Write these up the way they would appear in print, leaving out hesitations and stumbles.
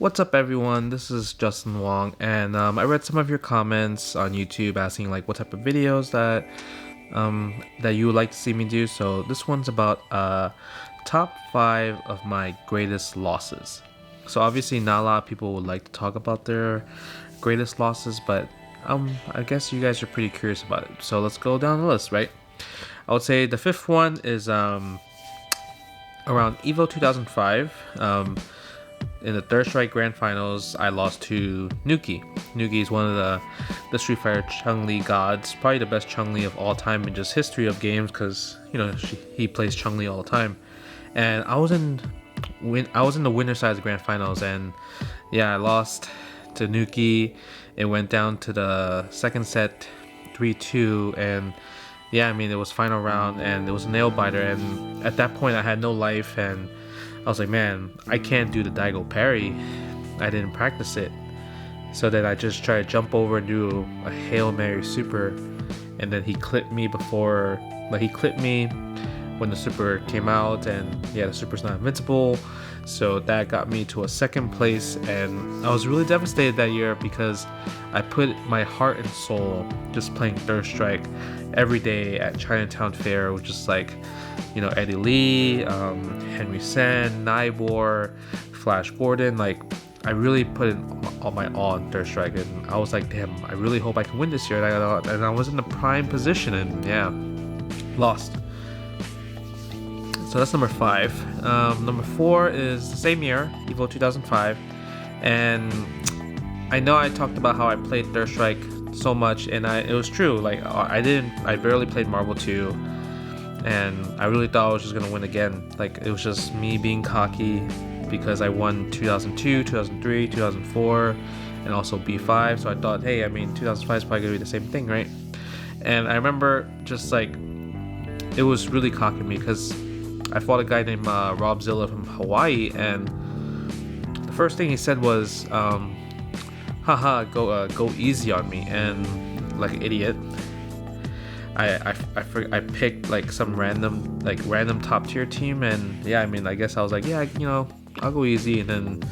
What's up, everyone? This is Justin Wong, and I read some of your comments on YouTube asking like what type of videos that you would like to see me do. So this one's about top 5 of my greatest losses. So obviously not a lot of people would like to talk about their greatest losses, but I guess you guys are pretty curious about it. So let's go down the list, right? I would say the fifth one is around Evo 2005. In the Third Strike Grand Finals, I lost to Nuki. Nuki is one of the Street Fighter Chun-Li gods, probably the best Chun-Li of all time in just history of games, because he plays Chun-Li all the time. And I was in the winner side of the Grand Finals, and yeah, I lost to Nuki. It went down to the second set, 3-2, and yeah, I mean it was final round, and it was a nail biter. And at that point, I had no life, and I was like, man, I can't do the Daigo parry. I didn't practice it. So then I just tried to jump over and do a Hail Mary super. And then he clipped me when the super came out. And yeah, the super's not invincible. So that got me to a second place. And I was really devastated that year because I put my heart and soul just playing Third Strike every day at Chinatown Fair, which is like, Eddie Lee, Henry Sen, Nybor, Flash Gordon. Like, I really put in all my all in Third Strike, and I was like, damn, I really hope I can win this year. And I was in the prime position, and yeah, lost. So that's number 5. Number 4 is the same year, Evo 2005, and I know I talked about how I played Third Strike so much, and it was true. Like, I barely played Marvel 2. And I really thought I was just gonna win again. Like, it was just me being cocky because I won 2002, 2003, 2004, and also B5. So I thought, hey, I mean, 2005 is probably gonna be the same thing, right? And I remember just like, it was really cocky of me because I fought a guy named Rob Zilla from Hawaii, and the first thing he said was, haha, go easy on me. And like an idiot, I picked like some random top tier team, and yeah, I mean, I guess I was like, yeah, I'll go easy, and then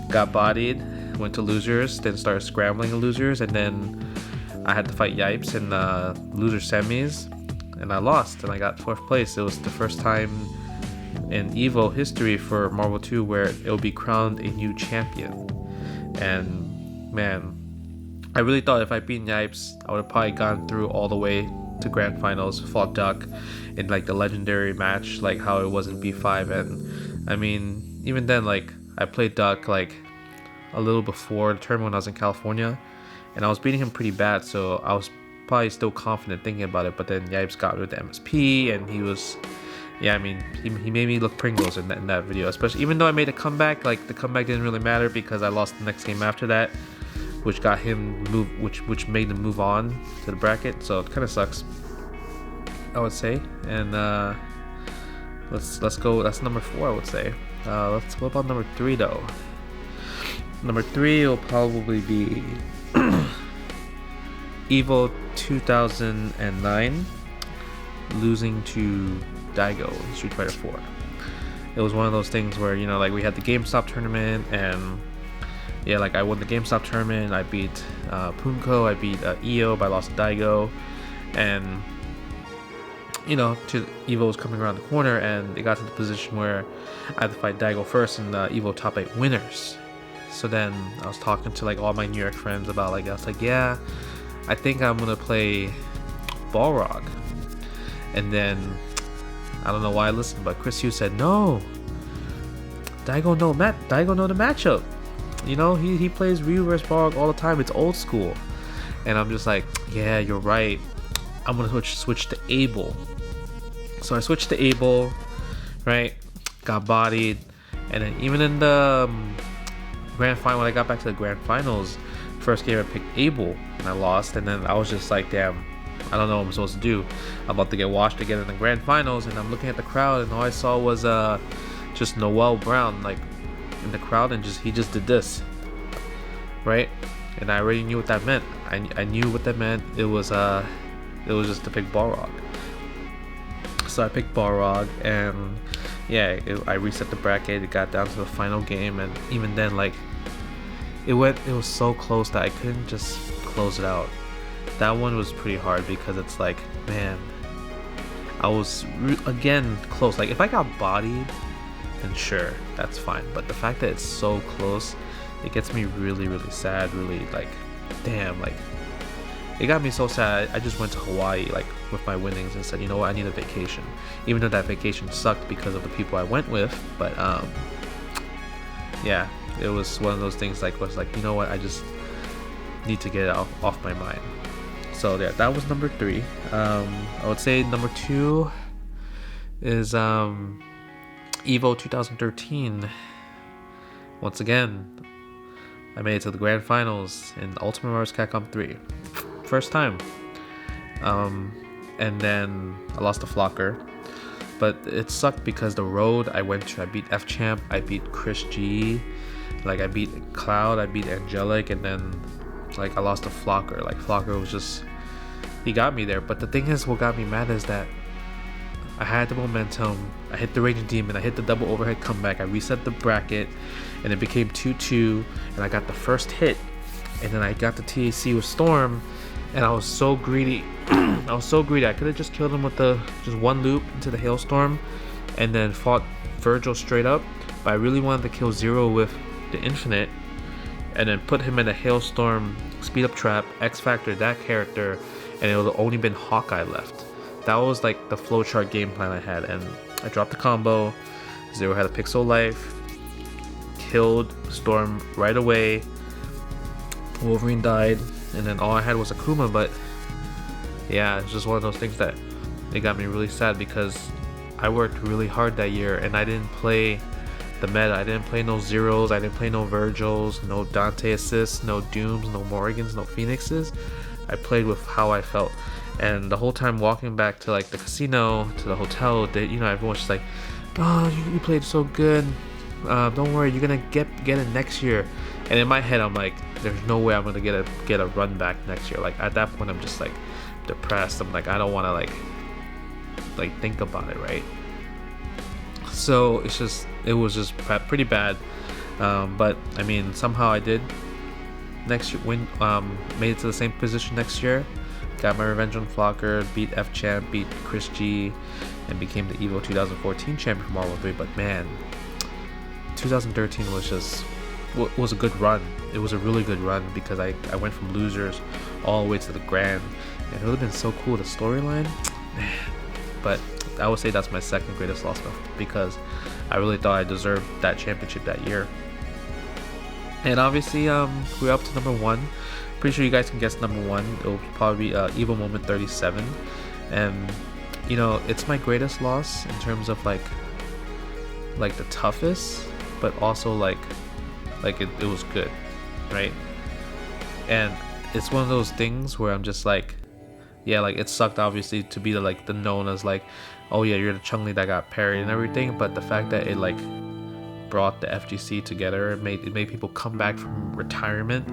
got bodied, went to losers, then started scrambling in losers, and then I had to fight Yipes in the loser semis, and I lost, and I got 4th place. It was the first time in Evo history for Marvel 2 where it will be crowned a new champion. And man, I really thought if I beat Yipes, I would have probably gone through all the way to Grand Finals, fought Duck in like the legendary match, like how it was in B5. And I mean, even then, like, I played Duck like a little before the tournament when I was in California, and I was beating him pretty bad, so I was probably still confident thinking about it. But then Yipes got rid of the MSP, and he was, yeah, I mean, he made me look Pringles in that video, especially even though I made a comeback. Like, the comeback didn't really matter because I lost the next game after that, which got him which made him move on to the bracket. So it kind of sucks, I would say. And let's go. That's number 4, I would say. What about number 3 though? Number 3 will probably be Evo 2009, losing to Daigo in Street Fighter 4. It was one of those things where, like, we had the GameStop tournament, and yeah, like, I won the GameStop tournament. I beat Punko, I beat EO, but I lost to Daigo. And Evo was coming around the corner, and it got to the position where I had to fight Daigo first in the Evo top 8 winners. So then I was talking to like all my New York friends about, like, I was like, yeah, I think I'm gonna play Balrog. And then I don't know why I listened, but Chris Hughes said, no, Daigo know the matchup. He plays Ryu vs Balrog all the time. It's old school. And I'm just like, yeah, you're right. I'm gonna switch to Abel. So I switched to Abel, right? Got bodied, and then even in the grand final, when I got back to the grand finals, first game I picked Abel, and I lost. And then I was just like, damn, I don't know what I'm supposed to do. I'm about to get washed again in the grand finals, and I'm looking at the crowd, and all I saw was just Noel Brown, like, in the crowd, and he just did this, right? And I already knew what that meant. I knew what that meant. It was just to pick Balrog. So I picked Balrog, and yeah, I reset the bracket. It got down to the final game, and even then, like, it was so close that I couldn't just close it out. That one was pretty hard because it's like, man, I was again close. Like if I got bodied, then sure, that's fine. But the fact that it's so close, it gets me really, really sad. Really, like, damn, like it got me so sad. I just went to Hawaii like with my winnings and said, you know what, I need a vacation. Even though that vacation sucked because of the people I went with, but yeah, it was one of those things like was like, you know what, I just need to get it off my mind. So yeah, that was number 3. I would say number 2 is Evo 2013. Once again, I made it to the grand finals in Ultimate Marvel Capcom 3. First time. And then I lost to Flocker. But it sucked because the road I went to, I beat F Champ, I beat Chris G, like I beat Cloud, I beat Angelic, and then like I lost to Flocker. Like Flocker was just, he got me there. But the thing is, what got me mad is that I had the momentum, I hit the Raging Demon, I hit the double overhead comeback, I reset the bracket, and it became 2-2, and I got the first hit, and then I got the TAC with Storm, and I was so greedy. I was so greedy. I could have just killed him with just one loop into the Hailstorm and then fought Virgil straight up, but I really wanted to kill Zero with the Infinite and then put him in a Hailstorm speed up trap, X Factor that character, and it would have only been Hawkeye left. That was like the flowchart game plan I had, and I dropped the combo. Zero had a Pixel Life, killed Storm right away, Wolverine died, and then all I had was Akuma. But yeah, it's just one of those things that it got me really sad because I worked really hard that year and I didn't play the meta. I didn't play no Zeros, I didn't play no Virgils, no Dante assists, no Dooms, no Morgans, no Phoenixes. I played with how I felt. And the whole time walking back to like the casino, to the hotel, everyone's just like, oh, you played so good. Don't worry, you're gonna get it next year. And in my head, I'm like, there's no way I'm gonna get a run back next year. Like at that point, I'm just like depressed. I'm like, I don't want to like think about it, right? So it was just pretty bad. But I mean, somehow I did next year win. Made it to the same position next year. Got my revenge on Flocker, beat F Champ, beat Chris G, and became the Evo 2014 champion for Marvel 3. But man, 2013 was a good run. It was a really good run because I went from losers all the way to the grand, and it would have been so cool, the storyline, man. But I would say that's my second greatest loss because I really thought I deserved that championship that year. And obviously we're up to number 1. Pretty sure you guys can guess number 1. It'll probably be Evo Moment 37, and it's my greatest loss in terms of like the toughest, but also like it was good, right? And it's one of those things where I'm just like, yeah, like it sucked obviously to be the known as like, oh yeah, you're the Chun-Li that got parried and everything, but the fact that it like brought the FGC together, it made people come back from retirement,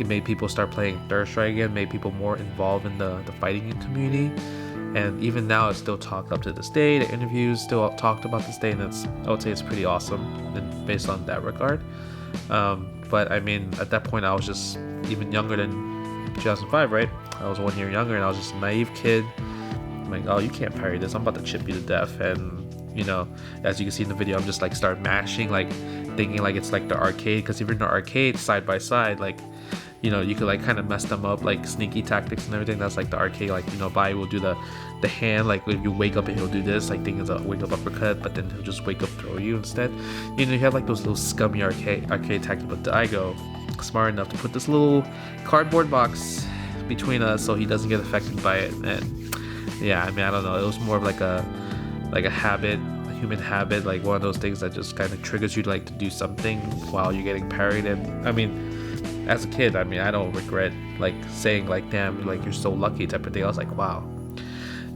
it made people start playing Third Strike again, made people more involved in the fighting community. And even now it's still talked up to this day, the interviews still talked about this day, and I would say it's pretty awesome based on that regard. But I mean, at that point I was just even younger than 2005, right? I was 1 year younger and I was just a naive kid. I'm like, oh, you can't parry this, I'm about to chip you to death. And as you can see in the video, I'm just like start mashing, like thinking like it's like the arcade, because if you're in the arcade side by side, like you could like kind of mess them up, like sneaky tactics and everything. That's like the arcade, like Bai will do the hand, like if you wake up and he'll do this, like thinking it's a wake up uppercut, but then he'll just wake up throw you instead. You have like those little scummy arcade tactics, but Daigo smart enough to put this little cardboard box between us so he doesn't get affected by it. And yeah, I mean, I don't know, it was more of like a habit, a human habit, like one of those things that just kind of triggers you to like to do something while you're getting parried. And I mean, as a kid, I mean, I don't regret like saying like, damn, like you're so lucky type of thing. I was like, wow,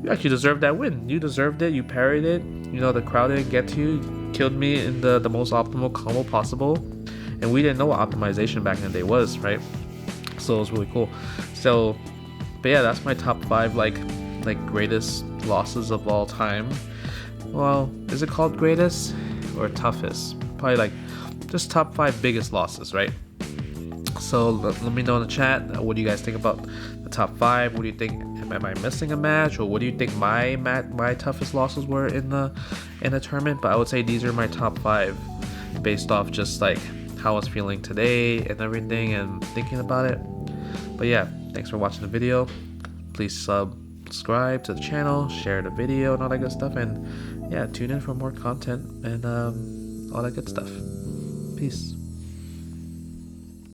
you actually deserved that win. You deserved it. You parried it. The crowd didn't get to you. You killed me in the most optimal combo possible. And we didn't know what optimization back in the day was, right? So it was really cool. So, but yeah, that's my top 5 like greatest losses of all time. Well, is it called greatest or toughest? Probably like just top 5 biggest losses, right? So let me know in the chat, what do you guys think about the top 5? What do you think? Am I missing a match, or what do you think my toughest losses were in the tournament? But I would say these are my top 5 based off just like how I was feeling today and everything and thinking about it. But yeah, thanks for watching the video. Please subscribe to the channel, share the video and all that good stuff, and yeah, tune in for more content and all that good stuff. Peace.